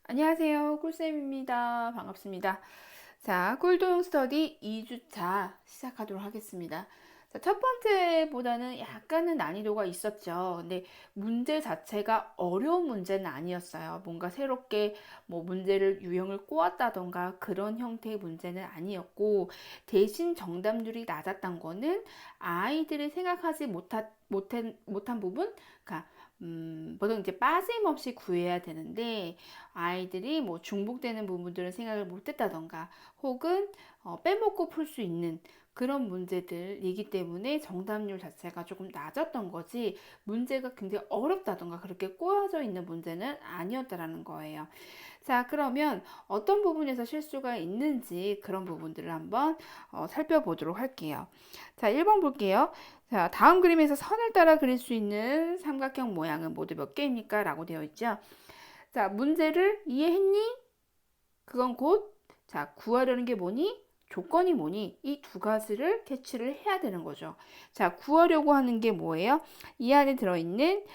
안녕하세요. 꿀쌤입니다. 반갑습니다. 자, 꿀도용 스터디 2주차 시작하도록 하겠습니다. 자, 첫 번째보다는 약간은 난이도가 있었죠. 근데 문제 자체가 어려운 문제는 아니었어요. 뭔가 새롭게 뭐 문제를 유형을 꼬았다던가 그런 형태의 문제는 아니었고, 대신 정답률이 낮았던 거는 아이들이 생각하지 못한 부분, 그러니까 보통 이제 빠짐없이 구해야 되는데 아이들이 뭐 중복되는 부분들은 생각을 못했다던가 혹은 빼먹고 풀 수 있는 그런 문제들이기 때문에 정답률 자체가 조금 낮았던 거지 문제가 굉장히 어렵다던가 그렇게 꼬여져 있는 문제는 아니었다라는 거예요. 자, 그러면 어떤 부분에서 실수가 있는지 그런 부분들을 한번 살펴보도록 할게요. 자, 1번 볼게요. 자, 다음 그림에서 선을 따라 그릴 수 있는 삼각형 모양은 모두 몇 개입니까? 라고 되어 있죠. 자, 문제를 이해했니? 그건 곧, 자, 구하려는 게 뭐니? 조건이 뭐니? 이 두 가지를 캐치를 해야 되는 거죠. 자, 구하려고 하는 게 뭐예요? 이 안에 들어있는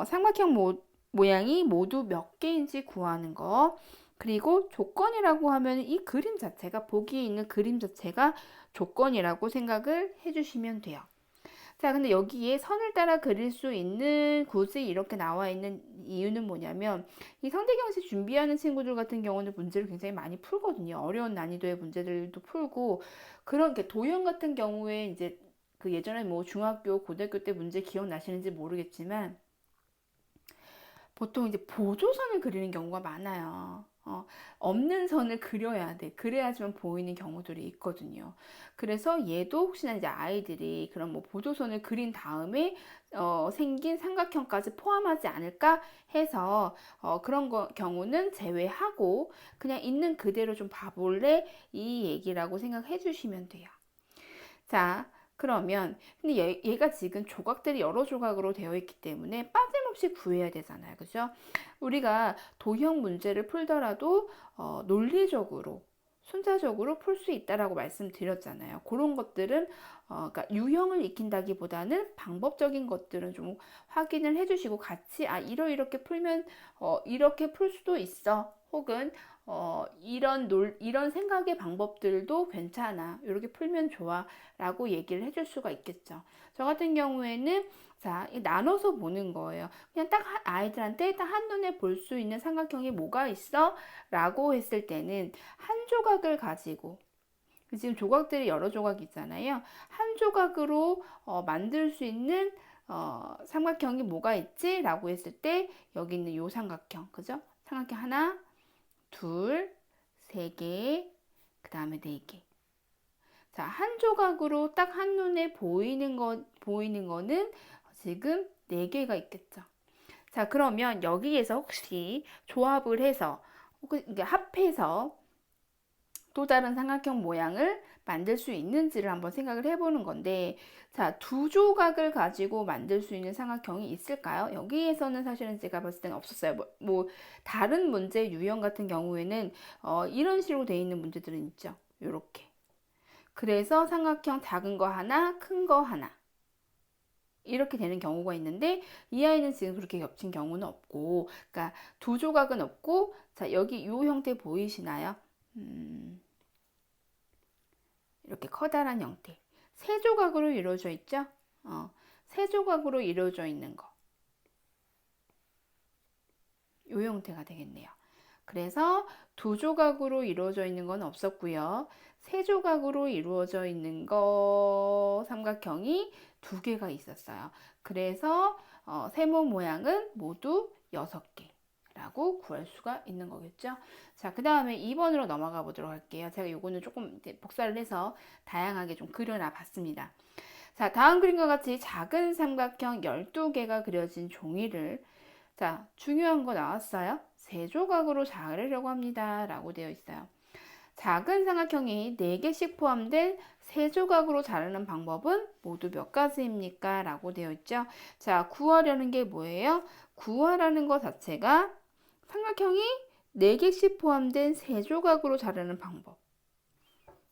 삼각형 모양이 모두 몇 개인지 구하는 거. 그리고 조건이라고 하면 이 그림 자체가, 보기에 있는 그림 자체가 조건이라고 생각을 해주시면 돼요. 자, 근데 여기에 선을 따라 그릴 수 있는 굳이 이렇게 나와 있는 이유는 뭐냐면 이 성대경시 준비하는 친구들 같은 경우는 문제를 굉장히 많이 풀거든요. 어려운 난이도의 문제들도 풀고 그런 게 도형 같은 경우에 이제 그 예전에 뭐 중학교, 고등학교 때 문제 기억나시는지 모르겠지만 보통 이제 보조선을 그리는 경우가 많아요. 없는 선을 그려야 돼. 그래야지만 보이는 경우들이 있거든요. 그래서 얘도 혹시나 이제 아이들이 그런 뭐 보조선을 그린 다음에 생긴 삼각형까지 포함하지 않을까 해서 그런 경우는 제외하고 그냥 있는 그대로 좀 봐볼래? 이 얘기라고 생각해 주시면 돼요. 자, 그러면 근데 얘가 지금 조각들이 여러 조각으로 되어 있기 때문에 빠짐없이 구해야 되잖아요. 그죠? 우리가 도형 문제를 풀더라도 논리적으로 순차적으로 풀 수 있다라고 말씀드렸잖아요. 그런 것들은 그러니까 유형을 익힌다기보다는 방법적인 것들은 좀 확인을 해주시고 같이 이렇게 풀면 이렇게 풀 수도 있어. 혹은 이런 생각의 방법들도 괜찮아. 이렇게 풀면 좋아. 라고 얘기를 해줄 수가 있겠죠. 저 같은 경우에는 자, 나눠서 보는 거예요. 그냥 딱 아이들한테 딱 한눈에 볼 수 있는 삼각형이 뭐가 있어? 라고 했을 때는 한 조각을 가지고 지금 조각들이 여러 조각이 있잖아요. 한 조각으로 만들 수 있는 삼각형이 뭐가 있지? 라고 했을 때 여기 있는 요 삼각형, 그죠? 삼각형 하나, 둘, 세 개, 그 다음에 네 개. 자, 한 조각으로 딱 한눈에 보이는 거는 지금 4개가 있겠죠. 자, 그러면 여기에서 혹시 조합을 해서, 혹은 합해서 또 다른 삼각형 모양을 만들 수 있는지를 한번 생각을 해보는 건데, 자, 두 조각을 가지고 만들 수 있는 삼각형이 있을까요? 여기에서는 사실은 제가 봤을 때는 없었어요. 다른 문제 유형 같은 경우에는 이런 식으로 되어 있는 문제들은 있죠. 요렇게. 그래서 삼각형 작은 거 하나, 큰 거 하나. 이렇게 되는 경우가 있는데 이 아이는 지금 그렇게 겹친 경우는 없고, 그러니까 두 조각은 없고, 자, 여기 이 형태 보이시나요? 이렇게 커다란 형태. 세 조각으로 이루어져 있죠? 세 조각으로 이루어져 있는 거. 이 형태가 되겠네요. 그래서 두 조각으로 이루어져 있는 건 없었고요. 세 조각으로 이루어져 있는 거 삼각형이 두 개가 있었어요. 그래서 세모 모양은 모두 6개라고 구할 수가 있는 거겠죠. 자, 그 다음에 2번으로 넘어가 보도록 할게요. 제가 요거는 조금 복사를 해서 다양하게 좀 그려놔 봤습니다. 자, 다음 그림과 같이 작은 삼각형 12개가 그려진 종이를, 자, 중요한 거 나왔어요. 세 조각으로 자르려고 합니다. 라고 되어 있어요. 작은 삼각형이 4개씩 포함된 세 조각으로 자르는 방법은 모두 몇 가지입니까? 라고 되어 있죠. 자, 구하려는 게 뭐예요? 구하라는 것 자체가 삼각형이 4개씩 포함된 세 조각으로 자르는 방법.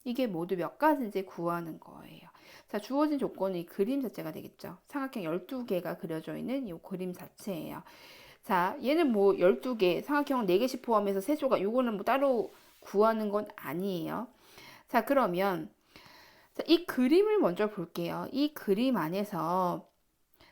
이게 모두 몇 가지인지 구하는 거예요. 자, 주어진 조건은 이 그림 자체가 되겠죠. 삼각형 12개가 그려져 있는 이 그림 자체예요. 자, 얘는 뭐 12개, 삼각형 4개씩 포함해서 세조각, 요거는 뭐 따로 구하는 건 아니에요. 자, 그러면 자, 이 그림을 먼저 볼게요. 이 그림 안에서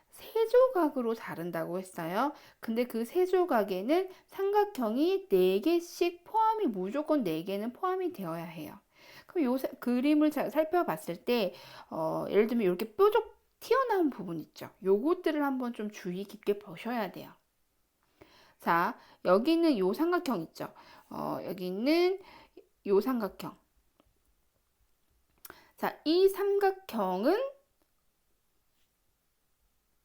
세조각으로 자른다고 했어요. 근데 그 세조각에는 삼각형이 4개씩 포함이 무조건 4개는 포함이 되어야 해요. 그럼 요 그림을 잘 살펴봤을 때 예를 들면 이렇게 뾰족 튀어나온 부분 있죠. 요것들을 한번 좀 주의 깊게 보셔야 돼요. 자, 여기 있는 요 삼각형 있죠. 여기 있는 요 삼각형. 자, 이 삼각형은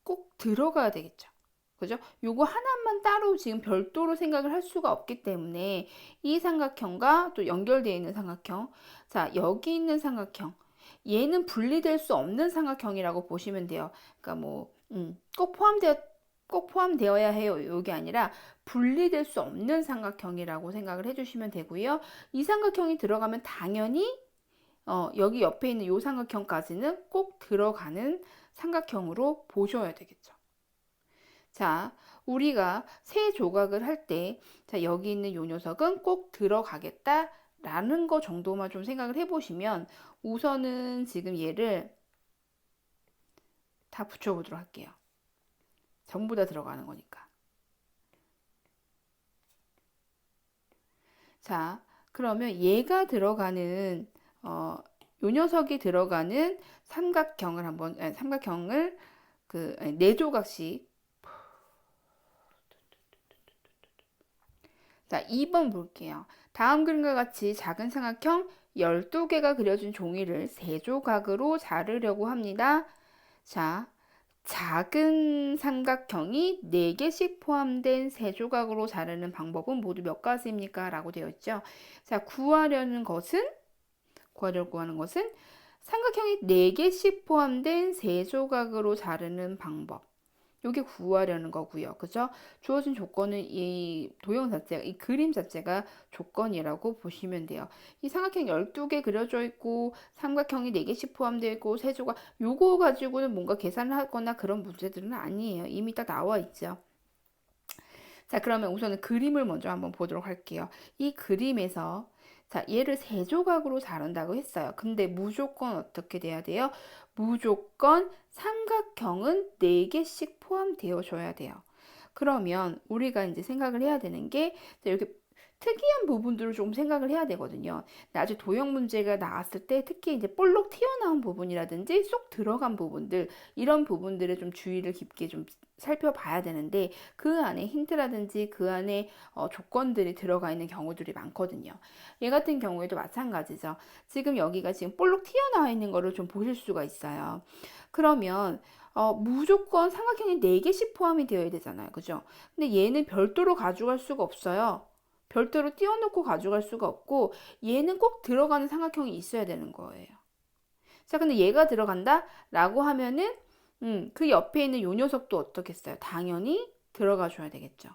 꼭 들어가야 되겠죠. 그죠? 요거 하나만 따로 지금 별도로 생각을 할 수가 없기 때문에 이 삼각형과 또 연결되어 있는 삼각형. 자, 여기 있는 삼각형. 얘는 분리될 수 없는 삼각형이라고 보시면 돼요. 그러니까 뭐, 꼭 포함되어야 해요. 요게 아니라 분리될 수 없는 삼각형이라고 생각을 해주시면 되고요. 이 삼각형이 들어가면 당연히 여기 옆에 있는 요 삼각형까지는 꼭 들어가는 삼각형으로 보셔야 되겠죠. 자, 우리가 세 조각을 할 때, 자, 여기 있는 요 녀석은 꼭 들어가겠다라는 거 정도만 좀 생각을 해보시면 우선은 지금 얘를 다 붙여보도록 할게요. 전부 다 들어가는 거니까. 자, 그러면 얘가 들어가는 요 녀석이 들어가는 삼각형을 한번 삼각형을 그 4조각씩. 자, 2번 볼게요. 다음 그림과 같이 작은 삼각형 12개가 그려진 종이를 3조각으로 자르려고 합니다. 자, 작은 삼각형이 4개씩 포함된 3조각으로 자르는 방법은 모두 몇 가지입니까? 라고 되어 있죠. 자, 구하려고 하는 것은 삼각형이 4개씩 포함된 3조각으로 자르는 방법. 요게 구하려는 거고요. 그죠? 주어진 조건은 이 도형 자체가, 이 그림 자체가 조건이라고 보시면 돼요. 이 삼각형 12개 그려져 있고, 삼각형이 4개씩 포함되어 있고, 세조각, 요거 가지고는 뭔가 계산을 하거나 그런 문제들은 아니에요. 이미 다 나와 있죠. 자, 그러면 우선은 그림을 먼저 한번 보도록 할게요. 이 그림에서 자, 얘를 3조각으로 자른다고 했어요. 근데 무조건 어떻게 돼야 돼요? 무조건 삼각형은 4개씩 포함되어 줘야 돼요. 그러면 우리가 이제 생각을 해야 되는 게 이렇게 특이한 부분들을 좀 생각을 해야 되거든요. 나중에 도형 문제가 나왔을 때 특히 이제 볼록 튀어나온 부분이라든지 쏙 들어간 부분들 이런 부분들에 좀 주의를 깊게 좀 살펴봐야 되는데 그 안에 힌트라든지 그 안에 조건들이 들어가 있는 경우들이 많거든요. 얘 같은 경우에도 마찬가지죠. 지금 여기가 지금 볼록 튀어나와 있는 거를 좀 보실 수가 있어요. 그러면 무조건 삼각형이 4개씩 포함이 되어야 되잖아요. 그죠? 근데 얘는 별도로 가져갈 수가 없어요. 별도로 띄워놓고 가져갈 수가 없고 얘는 꼭 들어가는 삼각형이 있어야 되는 거예요. 자, 근데 얘가 들어간다 라고 하면은 그 옆에 있는 요 녀석도 어떻겠어요? 당연히 들어가 줘야 되겠죠.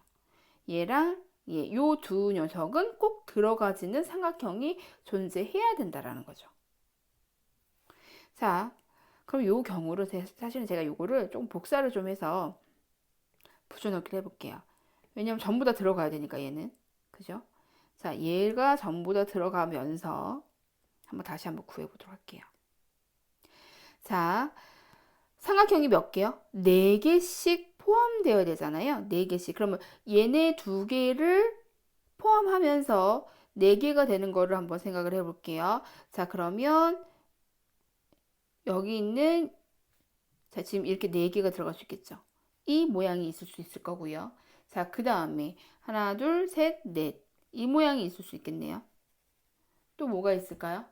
얘랑 요 두 녀석은 꼭 들어가지는 삼각형이 존재해야 된다라는 거죠. 자, 그럼 요 경우를 사실은 제가 요거를 조금 복사를 좀 해서 붙여넣기를 해볼게요. 왜냐면 전부 다 들어가야 되니까 얘는. 그죠? 자, 얘가 전부 다 들어가면서 다시 한번 구해보도록 할게요. 자, 삼각형이 몇 개요? 4개씩 포함되어야 되잖아요. 4개씩. 그러면 얘네 2개를 포함하면서 4개가 되는 거를 한번 생각을 해볼게요. 자, 그러면 여기 있는 자, 지금 이렇게 4개가 들어갈 수 있겠죠. 이 모양이 있을 수 있을 거고요. 자, 그 다음에 하나, 둘, 셋, 넷. 이 모양이 있을 수 있겠네요. 또 뭐가 있을까요?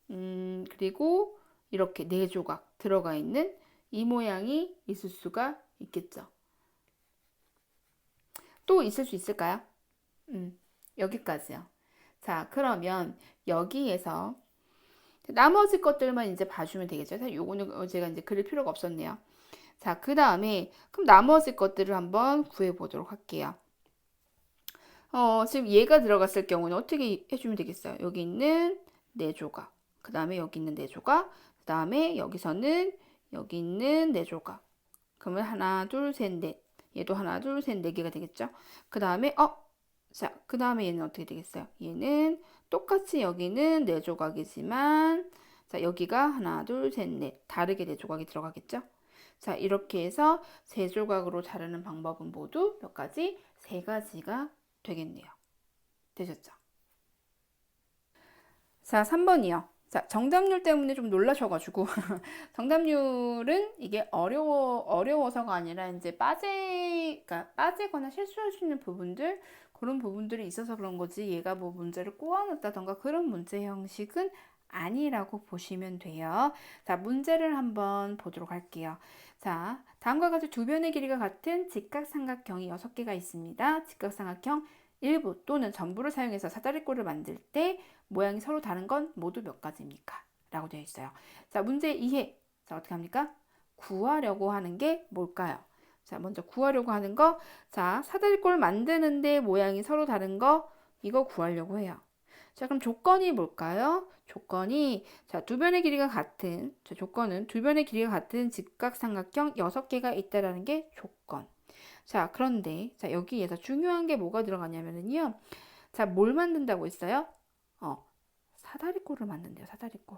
그리고 이렇게 4조각 들어가 있는 이 모양이 있을 수가 있겠죠. 또 있을 수 있을까요? 여기까지요. 자, 그러면 여기에서 나머지 것들만 이제 봐주면 되겠죠. 사실 요거는 제가 이제 그릴 필요가 없었네요. 자, 그 다음에 그럼 나머지 것들을 한번 구해 보도록 할게요. 지금 얘가 들어갔을 경우는 어떻게 해주면 되겠어요? 여기 있는 4조각. 그 다음에 여기 있는 4조각. 그 다음에 여기서는 여기 있는 4조각. 그러면 하나, 둘, 셋, 넷. 얘도 하나, 둘, 셋, 네 개가 되겠죠? 그 다음에, 자, 그 다음에 얘는 어떻게 되겠어요? 얘는 똑같이 여기는 네 조각이지만, 자, 여기가 하나, 둘, 셋, 넷. 다르게 네 조각이 들어가겠죠? 자, 이렇게 해서 세 조각으로 자르는 방법은 모두 몇 가지? 세 가지가 되겠네요. 되셨죠? 자, 3번이요. 자, 정답률 때문에 좀 놀라셔가지고. 정답률은 이게 어려워서가 아니라 이제 그러니까 빠지거나 실수할 수 있는 부분들, 그런 부분들이 있어서 그런 거지, 얘가 뭐 문제를 꼬아놨다던가 그런 문제 형식은 아니라고 보시면 돼요. 자, 문제를 한번 보도록 할게요. 자, 다음과 같이 두 변의 길이가 같은 직각삼각형이 6개가 있습니다. 직각삼각형 일부 또는 전부를 사용해서 사다리꼴을 만들 때 모양이 서로 다른 건 모두 몇 가지입니까? 라고 되어 있어요. 자, 문제 이해. 자, 어떻게 합니까? 구하려고 하는 게 뭘까요? 자, 먼저 구하려고 하는 거. 자, 사다리꼴 만드는데 모양이 서로 다른 거, 이거 구하려고 해요. 자, 그럼 조건이 뭘까요? 조건이, 자, 두 변의 길이가 같은, 자, 조건은 두 변의 길이가 같은 직각삼각형 6개가 있다라는 게 조건. 자, 그런데, 자, 여기에서 중요한 게 뭐가 들어가냐면요. 자, 뭘 만든다고 했어요? 사다리꼴을 만든대요, 사다리꼴.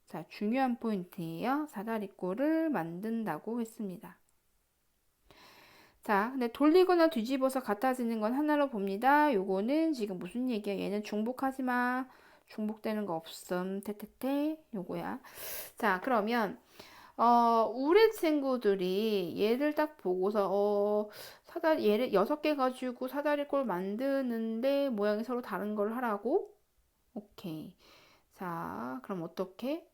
자, 중요한 포인트예요. 사다리꼴을 만든다고 했습니다. 자, 근데 돌리거나 뒤집어서 같아지는 건 하나로 봅니다. 요거는 지금 무슨 얘기야? 얘는 중복하지 마. 중복되는 거 없음. 테테테. 요거야. 자, 그러면 우리 친구들이 얘를 딱 보고서 얘를 6개 가지고 사다리꼴 만드는데 모양이 서로 다른 걸 하라고? 오케이. 자, 그럼 어떻게?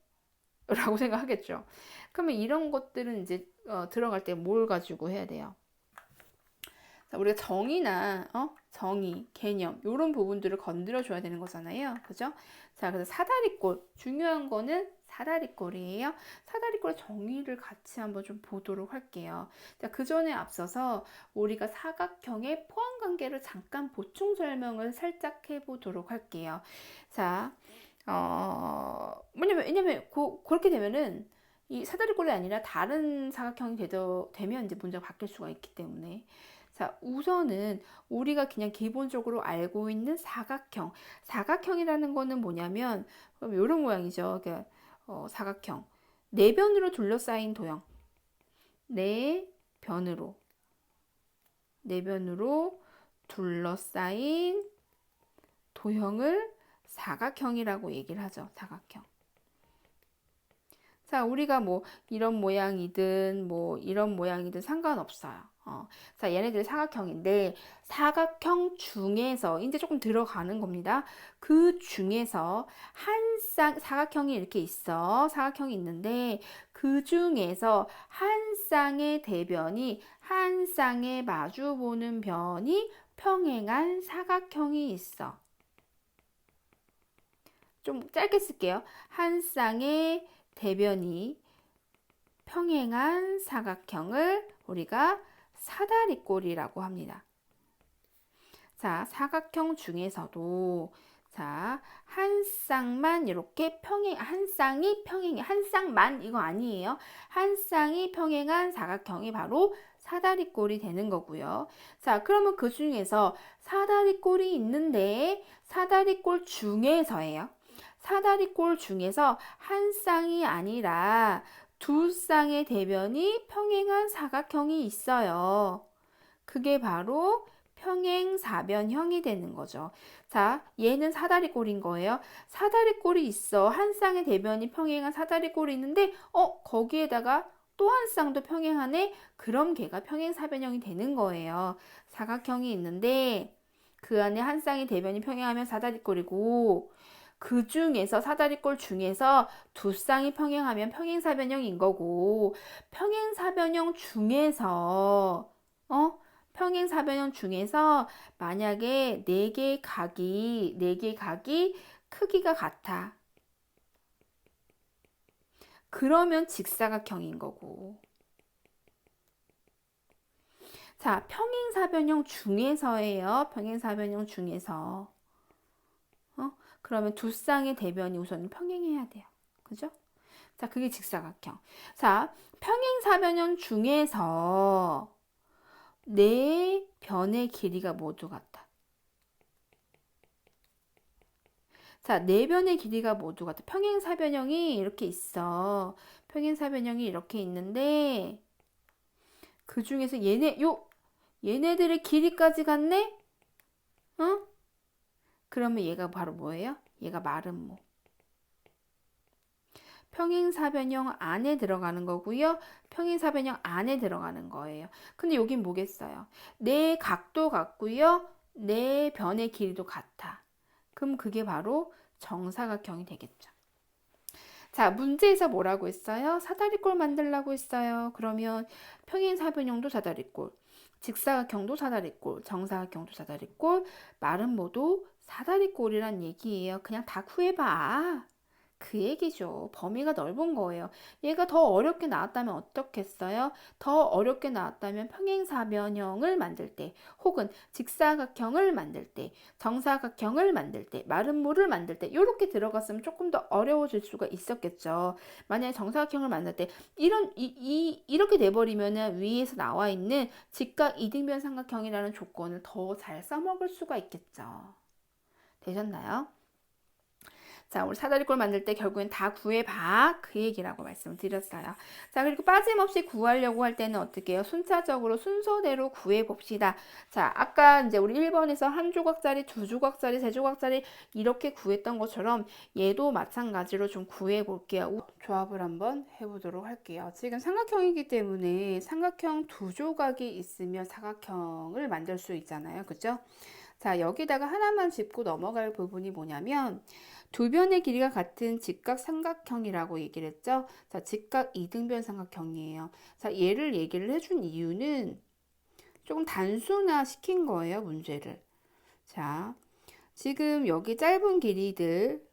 라고 생각하겠죠. 그러면 이런 것들은 이제 들어갈 때 뭘 가지고 해야 돼요? 자, 우리가 정의나 정의, 개념 이런 부분들을 건드려 줘야 되는 거잖아요. 그죠? 자, 그래서 사다리꼴 중요한 거는 사다리꼴이에요. 사다리꼴 정의를 같이 한번 좀 보도록 할게요. 자, 그 전에 앞서서 우리가 사각형의 포함 관계를 잠깐 보충 설명을 살짝 해보도록 할게요. 자, 왜냐면 그렇게 되면은 이 사다리꼴이 아니라 다른 사각형이 되면 이제 문제가 바뀔 수가 있기 때문에. 자, 우선은 우리가 그냥 기본적으로 알고 있는 사각형. 사각형이라는 거는 뭐냐면, 이런 모양이죠. 그러니까, 사각형. 네 변으로 둘러싸인 도형. 네 변으로. 네 변으로 둘러싸인 도형을 사각형이라고 얘기를 하죠. 사각형. 자, 우리가 뭐 이런 모양이든 뭐 이런 모양이든 상관없어요. 자, 얘네들 사각형인데 사각형 중에서 이제 조금 들어가는 겁니다. 그 중에서 사각형이 이렇게 있어. 사각형이 있는데 그 중에서 한 쌍의 대변이 한 쌍에 마주보는 변이 평행한 사각형이 있어. 좀 짧게 쓸게요. 한 쌍의 대변이 평행한 사각형을 우리가 사다리꼴이라고 합니다. 자, 사각형 중에서도 자, 한 쌍만 이렇게 한 쌍만 이거 아니에요. 한 쌍이 평행한 사각형이 바로 사다리꼴이 되는 거고요. 자, 그러면 그 중에서 사다리꼴이 있는데 사다리꼴 중에서예요. 사다리꼴 중에서 한 쌍이 아니라 두 쌍의 대변이 평행한 사각형이 있어요. 그게 바로 평행사변형이 되는 거죠. 자, 얘는 사다리꼴인 거예요. 사다리꼴이 있어. 한 쌍의 대변이 평행한 사다리꼴이 있는데 거기에다가 또 한 쌍도 평행하네? 그럼 걔가 평행사변형이 되는 거예요. 사각형이 있는데 그 안에 한 쌍의 대변이 평행하면 사다리꼴이고 그 중에서 사다리꼴 중에서 두 쌍이 평행하면 평행사변형인 거고 평행사변형 중에서 평행사변형 중에서 만약에 네 개의 각이 크기가 같아. 그러면 직사각형인 거고. 자, 평행사변형 중에서예요. 평행사변형 중에서. 그러면 두 쌍의 대변이 우선 평행해야 돼요. 그죠? 자, 그게 직사각형. 자, 평행사변형 중에서 네 변의 길이가 모두 같다. 자, 네 변의 길이가 모두 같아. 평행사변형이 이렇게 있어. 평행사변형이 이렇게 있는데 그 중에서 얘네들의 길이까지 같네? 어? 그러면 얘가 바로 뭐예요? 얘가 마름모. 평행사변형 안에 들어가는 거고요. 평행사변형 안에 들어가는 거예요. 근데 여긴 뭐겠어요? 네 각도 같고요. 네 변의 길이도 같아. 그럼 그게 바로 정사각형이 되겠죠. 자, 문제에서 뭐라고 했어요? 사다리꼴 만들라고 했어요. 그러면 평행사변형도 사다리꼴, 직사각형도 사다리꼴, 정사각형도 사다리꼴, 마름모도 사다리꼴이란 얘기예요. 그냥 다 구해봐. 그 얘기죠. 범위가 넓은 거예요. 얘가 더 어렵게 나왔다면 어떻겠어요? 더 어렵게 나왔다면 평행사변형을 만들 때, 혹은 직사각형을 만들 때, 정사각형을 만들 때, 마름모를 만들 때 이렇게 들어갔으면 조금 더 어려워질 수가 있었겠죠. 만약에 정사각형을 만들 때 이렇게 돼버리면은 위에서 나와 있는 직각 이등변 삼각형이라는 조건을 더 잘 써먹을 수가 있겠죠. 되셨나요? 자, 우리 사다리꼴 만들 때 결국엔 다 구해봐. 그 얘기라고 말씀을 드렸어요. 자, 그리고 빠짐없이 구하려고 할 때는 어떻게 해요? 순차적으로 순서대로 구해봅시다. 자, 아까 이제 우리 1번에서 한 조각짜리, 두 조각짜리, 세 조각짜리 이렇게 구했던 것처럼 얘도 마찬가지로 좀 구해볼게요. 조합을 한번 해보도록 할게요. 지금 삼각형이기 때문에 삼각형 두 조각이 있으면 사각형을 만들 수 있잖아요. 그죠? 자, 여기다가 하나만 짚고 넘어갈 부분이 뭐냐면 두 변의 길이가 같은 직각 삼각형이라고 얘기를 했죠. 자, 직각 이등변 삼각형이에요. 자, 얘를 얘기를 해준 이유는 조금 단순화 시킨 거예요, 문제를. 자, 지금 여기 짧은 길이들,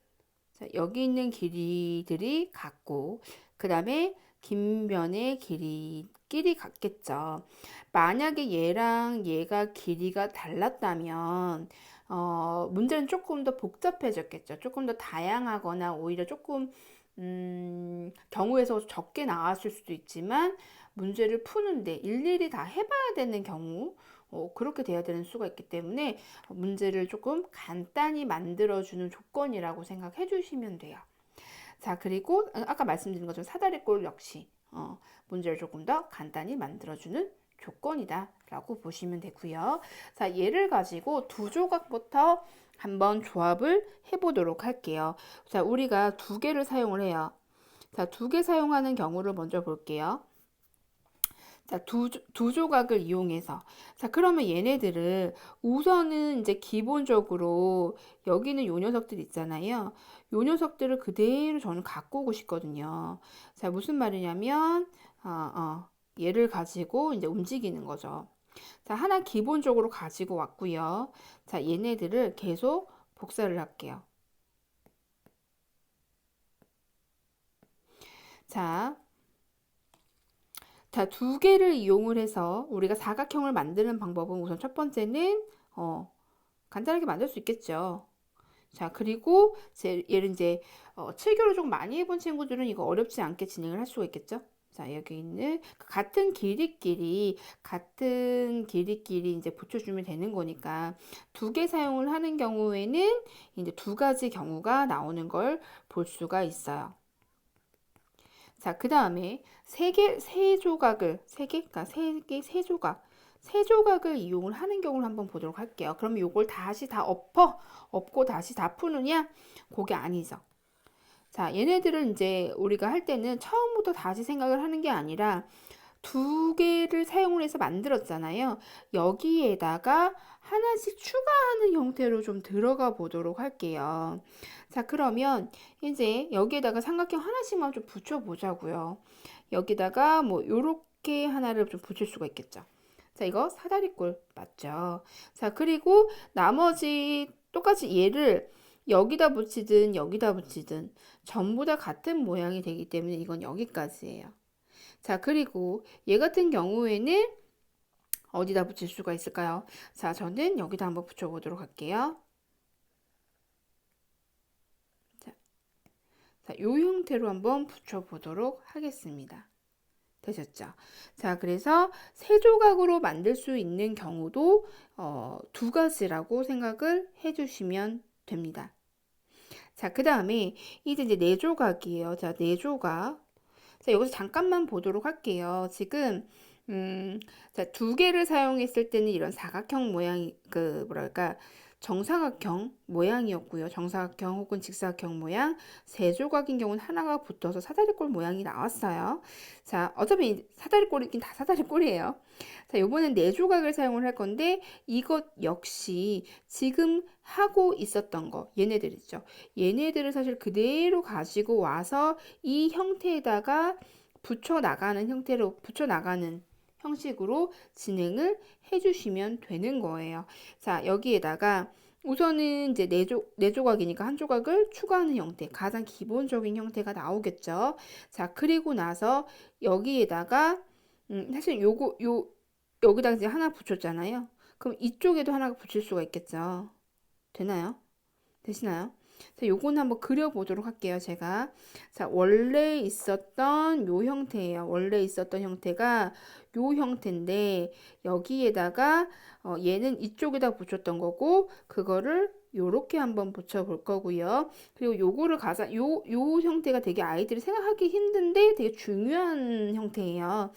자, 여기 있는 길이들이 같고, 그 다음에 긴 변의 길이 같겠죠. 만약에 얘랑 얘가 길이가 달랐다면 문제는 조금 더 복잡해졌겠죠. 조금 더 다양하거나 오히려 조금 경우에 서 적게 나왔을 수도 있지만 문제를 푸는데 일일이 다 해봐야 되는 경우 그렇게 돼야 되는 수가 있기 때문에 문제를 조금 간단히 만들어주는 조건이라고 생각해 주시면 돼요. 자, 그리고 아까 말씀드린 것처럼 사다리꼴 역시 문제를 조금 더 간단히 만들어주는 조건이다 라고 보시면 되고요. 자, 얘를 가지고 두 조각부터 한번 조합을 해보도록 할게요. 자, 우리가 두 개를 사용을 해요. 자, 두 개 사용하는 경우를 먼저 볼게요. 자, 두 조각을 이용해서. 자, 그러면 얘네들을 우선은 이제 기본적으로 여기는 요 녀석들 있잖아요. 요 녀석들을 그대로 저는 갖고 오고 싶거든요. 자, 무슨 말이냐면, 얘를 가지고 이제 움직이는 거죠. 자, 하나 기본적으로 가지고 왔고요. 자, 얘네들을 계속 복사를 할게요. 자, 두 개를 이용을 해서 우리가 사각형을 만드는 방법은 우선 첫 번째는 간단하게 만들 수 있겠죠. 자, 그리고 얘를 이제 7교를 좀 많이 해본 친구들은 이거 어렵지 않게 진행을 할 수가 있겠죠. 자, 여기 있는 같은 길이끼리 이제 붙여주면 되는 거니까 두 개 사용을 하는 경우에는 이제 두 가지 경우가 나오는 걸 볼 수가 있어요. 자, 그 다음에 세 조각을 이용을 하는 경우를 한번 보도록 할게요. 그럼 요걸 다시 다 엎고 다시 다 푸느냐? 그게 아니죠. 자, 얘네들은 이제 우리가 할 때는 처음부터 다시 생각을 하는 게 아니라 두 개를 사용을 해서 만들었잖아요. 여기에다가 하나씩 추가하는 형태로 좀 들어가 보도록 할게요. 자, 그러면 이제 여기에다가 삼각형 하나씩만 좀 붙여 보자고요. 여기다가 뭐 요렇게 하나를 좀 붙일 수가 있겠죠. 자, 이거 사다리꼴 맞죠? 자, 그리고 나머지 똑같이 얘를 여기다 붙이든 여기다 붙이든 전부 다 같은 모양이 되기 때문에 이건 여기까지예요. 자, 그리고 얘 같은 경우에는 어디다 붙일 수가 있을까요? 자, 저는 여기다 한번 붙여보도록 할게요. 자, 요 형태로 한번 붙여보도록 하겠습니다. 되셨죠? 자, 그래서 세 조각으로 만들 수 있는 경우도 두 가지라고 생각을 해주시면 됩니다. 자, 그 다음에 이제 네 조각이에요. 자, 네 조각. 자, 여기서 잠깐만 보도록 할게요. 지금 자, 두 개를 사용했을 때는 이런 사각형 모양이 뭐랄까 정사각형 모양이었고요. 정사각형 혹은 직사각형 모양. 세 조각인 경우는 하나가 붙어서 사다리꼴 모양이 나왔어요. 자, 어차피 사다리꼴이긴 다 사다리꼴이에요. 자, 요번엔 네 조각을 사용을 할 건데 이것 역시 지금 하고 있었던 거 얘네들 있죠. 얘네들을 사실 그대로 가지고 와서 이 형태에다가 붙여나가는 형태로 붙여나가는 형식으로 진행을 해주시면 되는 거예요. 자, 여기에다가 우선은 이제 네 조각이니까 한 조각을 추가하는 형태, 가장 기본적인 형태가 나오겠죠. 자, 그리고 나서 여기에다가 사실 여기다가 이제 하나 붙였잖아요. 그럼 이쪽에도 하나가 붙일 수가 있겠죠. 되나요? 되시나요? 자, 요거는 한번 그려보도록 할게요, 제가. 자, 원래 있었던 요 형태예요. 원래 있었던 형태가 요 형태인데, 여기에다가, 얘는 이쪽에다 붙였던 거고, 그거를 요렇게 한번 붙여볼 거고요. 그리고 요거를 요 형태가 되게 아이들이 생각하기 힘든데 되게 중요한 형태예요.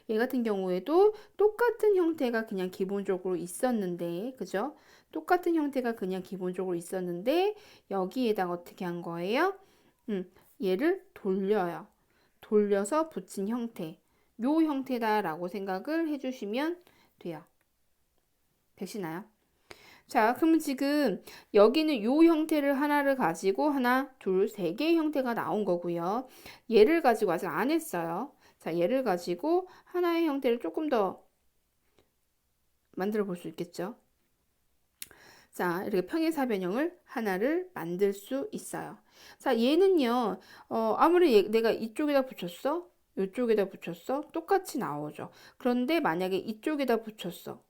얘 같은 경우에도 똑같은 형태가 그냥 기본적으로 있었는데, 그죠? 똑같은 형태가 그냥 기본적으로 있었는데 여기에다가 어떻게 한 거예요? 얘를 돌려요. 돌려서 붙인 형태. 요 형태다라고 생각을 해주시면 돼요. 되시나요? 자, 그러면 지금 여기는 요 형태를 하나를 가지고 하나, 둘, 세 개의 형태가 나온 거고요. 얘를 가지고 아직 안 했어요. 자, 얘를 가지고 하나의 형태를 조금 더 만들어 볼 수 있겠죠. 자, 이렇게 평행사변형을 하나를 만들 수 있어요. 자, 얘는요, 아무리 내가 이쪽에다 붙였어? 이쪽에다 붙였어? 똑같이 나오죠. 그런데 만약에 이쪽에다 붙였어.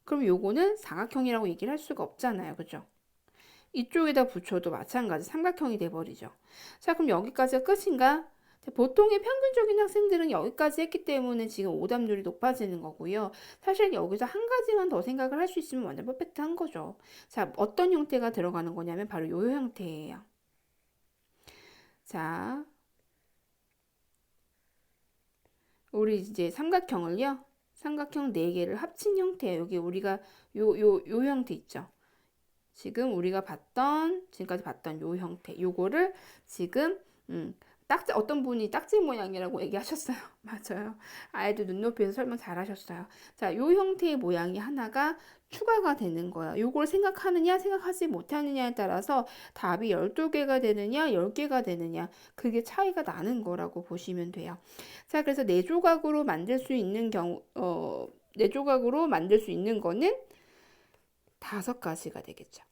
그럼 요거는 사각형이라고 얘기를 할 수가 없잖아요. 그죠? 이쪽에다 붙여도 마찬가지 삼각형이 돼버리죠. 자, 그럼 여기까지가 끝인가? 보통의 평균적인 학생들은 여기까지 했기 때문에 지금 오답률이 높아지는 거고요. 사실 여기서 한 가지만 더 생각을 할 수 있으면 완전 퍼펙트한 거죠. 자, 어떤 형태가 들어가는 거냐면 바로 요 형태예요. 자, 우리 이제 삼각형을요. 삼각형 4개를 합친 형태예요. 여기 우리가 요 형태 있죠. 지금 우리가 지금까지 봤던 요 형태, 요거를 지금, 어떤 분이 딱지 모양이라고 얘기하셨어요. 맞아요. 아이들 눈높이에서 설명 잘 하셨어요. 자, 요 형태의 모양이 하나가 추가가 되는 거예요. 요걸 생각하느냐, 생각하지 못하느냐에 따라서 답이 12개가 되느냐, 10개가 되느냐, 그게 차이가 나는 거라고 보시면 돼요. 자, 그래서 네 조각으로 만들 수 있는 네 조각으로 만들 수 있는 거는 5가지가 되겠죠.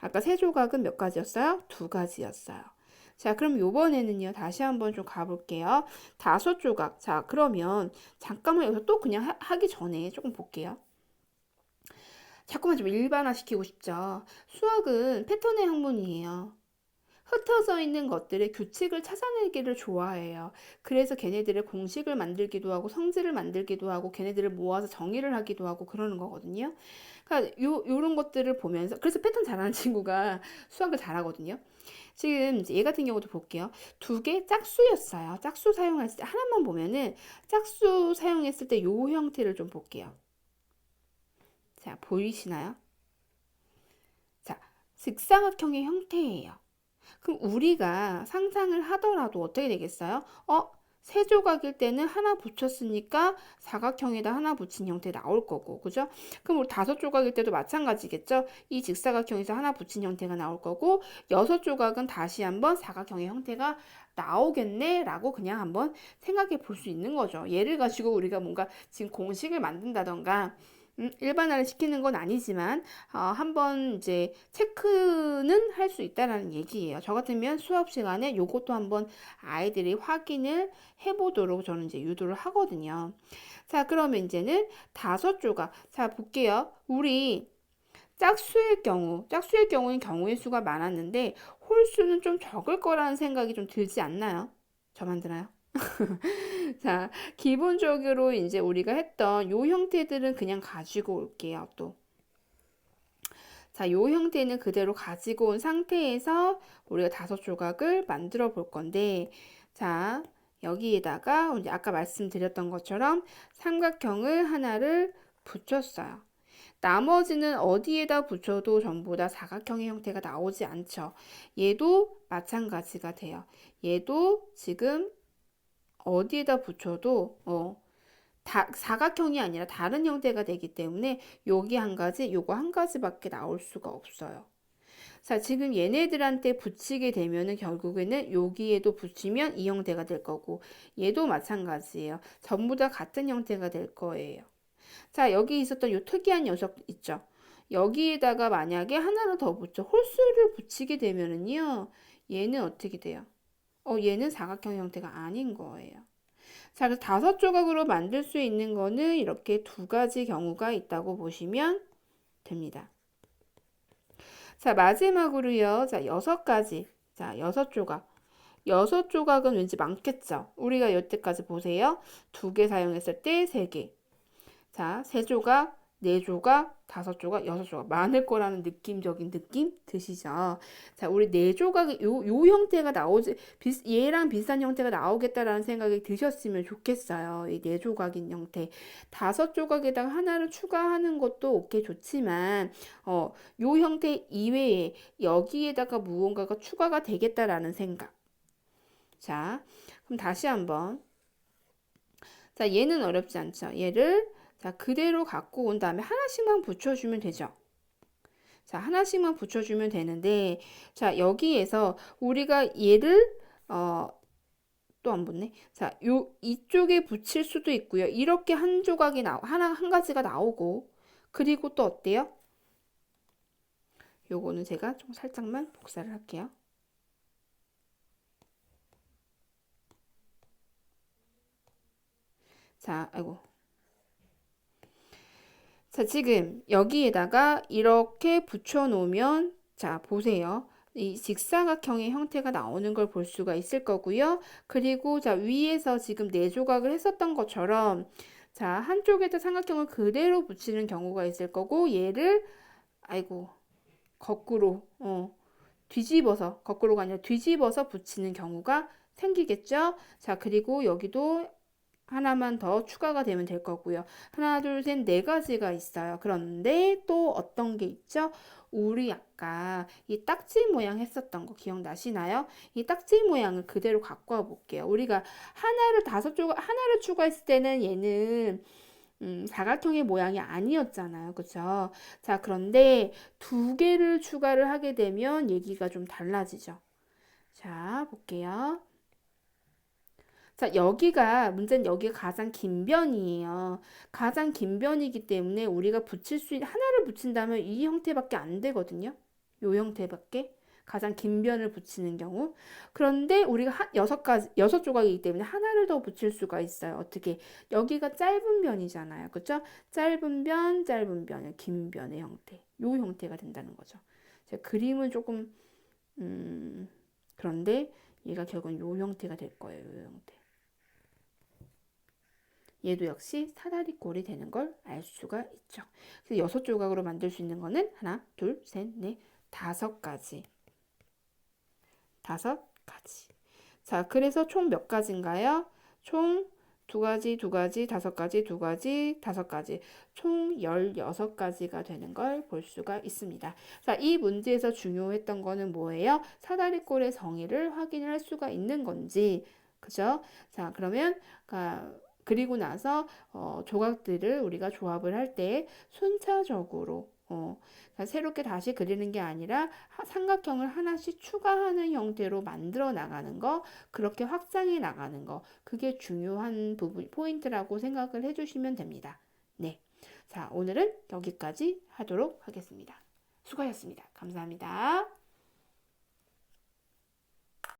아까 세 조각은 몇 가지였어요? 2가지였어요. 자, 그럼 요번에는요, 다시 한번 좀 가볼게요. 5조각. 자, 그러면 잠깐만 여기서 또 그냥 하기 전에 조금 볼게요. 자꾸만 좀 일반화 시키고 싶죠. 수학은 패턴의 학문이에요. 흩어져 있는 것들의 규칙을 찾아내기를 좋아해요. 그래서 걔네들의 공식을 만들기도 하고 성질을 만들기도 하고 걔네들을 모아서 정의를 하기도 하고 그러는 거거든요. 그러니까 요런 것들을 보면서 그래서 패턴 잘하는 친구가 수학을 잘하거든요. 지금 이제 얘 같은 경우도 볼게요. 2개 짝수였어요. 짝수 사용했을 때 하나만 보면은 짝수 사용했을 때 요 형태를 좀 볼게요. 자, 보이시나요? 자, 직사각형의 형태예요. 그럼 우리가 상상을 하더라도 어떻게 되겠어요? 세 조각일 때는 하나 붙였으니까 사각형에다 하나 붙인 형태 나올 거고, 그죠? 그럼 우리 5조각일 때도 마찬가지겠죠? 이 직사각형에서 하나 붙인 형태가 나올 거고, 6조각은 다시 한번 사각형의 형태가 나오겠네? 라고 그냥 한번 생각해 볼 수 있는 거죠. 얘를 가지고 우리가 뭔가 지금 공식을 만든다던가, 일반화를 시키는 건 아니지만 한번 이제 체크는 할 수 있다라는 얘기예요. 저 같으면 수업 시간에 요것도 한번 아이들이 확인을 해보도록 저는 이제 유도를 하거든요. 자, 그러면 이제는 5조각. 자, 볼게요. 우리 짝수의 경우는 경우의 수가 많았는데 홀수는 좀 적을 거라는 생각이 좀 들지 않나요? 저만 드나요? 자, 기본적으로 이제 우리가 했던 요 형태들은 그냥 가지고 올게요, 또. 자, 요 형태는 그대로 가지고 온 상태에서 우리가 5조각을 만들어 볼 건데, 자, 여기에다가 이제 아까 말씀드렸던 것처럼 삼각형을 하나를 붙였어요. 나머지는 어디에다 붙여도 전부 다 사각형의 형태가 나오지 않죠. 얘도 마찬가지가 돼요. 얘도 지금 어디에다 붙여도 사각형이 아니라 다른 형태가 되기 때문에 여기 한 가지, 요거 한 가지밖에 나올 수가 없어요. 자, 지금 얘네들한테 붙이게 되면은 결국에는 여기에도 붙이면 이 형태가 될 거고 얘도 마찬가지예요. 전부 다 같은 형태가 될 거예요. 자, 여기 있었던 요 특이한 녀석 있죠. 여기에다가 만약에 하나를 더 붙여 홀수를 붙이게 되면은요. 얘는 어떻게 돼요? 얘는 사각형 형태가 아닌 거예요. 자, 그래서 5조각으로 만들 수 있는 거는 이렇게 2가지 경우가 있다고 보시면 됩니다. 자, 마지막으로요. 자, 6가지. 자, 6조각. 6조각은 왠지 많겠죠? 우리가 여태까지 보세요. 2개 사용했을 때 3개. 자, 3조각, 4조각, 5조각, 6조각 많을 거라는 느낌적인 느낌 드시죠? 자, 우리 4조각이 요 형태가 나오지 얘랑 비슷한 형태가 나오겠다라는 생각이 드셨으면 좋겠어요. 이 4조각인 형태. 5조각에다가 하나를 추가하는 것도 오케이 좋지만 요 형태 이외에 여기에다가 무언가가 추가가 되겠다라는 생각. 자, 그럼 다시 한번. 자, 얘는 어렵지 않죠? 얘를 자, 그대로 갖고 온 다음에 하나씩만 붙여주면 되죠. 자, 하나씩만 붙여주면 되는데, 자, 여기에서 우리가 얘를, 또 안 붙네. 자, 이쪽에 붙일 수도 있고요. 이렇게 한 조각이 한 가지가 나오고, 그리고 또 어때요? 요거는 제가 좀 살짝만 복사를 할게요. 자, 아이고. 자, 지금 여기에다가 이렇게 붙여 놓으면 자, 보세요. 이 직사각형의 형태가 나오는 걸 볼 수가 있을 거고요. 그리고 자, 위에서 지금 4조각을 했었던 것처럼 자, 한쪽에다 삼각형을 그대로 붙이는 경우가 있을 거고 얘를 아이고, 거꾸로 뒤집어서 거꾸로가 아니라 뒤집어서 붙이는 경우가 생기겠죠? 자, 그리고 여기도 하나만 더 추가가 되면 될 거고요. 하나, 둘, 셋, 4가지가 있어요. 그런데 또 어떤 게 있죠? 우리 아까 이 딱지 모양 했었던 거 기억나시나요? 이 딱지 모양을 그대로 갖고 와 볼게요. 우리가 하나를 추가했을 때는 얘는 사각형의 모양이 아니었잖아요. 그쵸? 자, 그런데 2개를 추가를 하게 되면 얘기가 좀 달라지죠. 자, 볼게요. 자, 문제는 여기가 가장 긴 변이에요. 가장 긴 변이기 때문에 우리가 하나를 붙인다면 이 형태밖에 안 되거든요. 요 형태밖에. 가장 긴 변을 붙이는 경우. 그런데 우리가 6조각이기 때문에 하나를 더 붙일 수가 있어요. 어떻게? 여기가 짧은 변이잖아요. 그쵸? 짧은 변, 긴 변의 형태. 요 형태가 된다는 거죠. 자, 그림은 조금, 그런데 얘가 결국은 요 형태가 될 거예요. 요 형태. 얘도 역시 사다리꼴이 되는 걸 알 수가 있죠. 그래서 6조각으로 만들 수 있는 거는 하나, 둘, 셋, 넷, 5가지. 5가지. 자, 그래서 총 몇 가지인가요? 총 2가지, 2가지, 5가지, 2가지, 5가지. 총 16가지가 되는 걸 볼 수가 있습니다. 자, 이 문제에서 중요했던 거는 뭐예요? 사다리꼴의 성의를 확인할 수가 있는 건지, 그죠? 자, 그러면, 그리고 나서 조각들을 우리가 조합을 할 때 순차적으로 새롭게 다시 그리는 게 아니라 삼각형을 하나씩 추가하는 형태로 만들어 나가는 거, 그렇게 확장해 나가는 거, 그게 중요한 포인트라고 생각을 해주시면 됩니다. 네. 자, 오늘은 여기까지 하도록 하겠습니다. 수고하셨습니다. 감사합니다.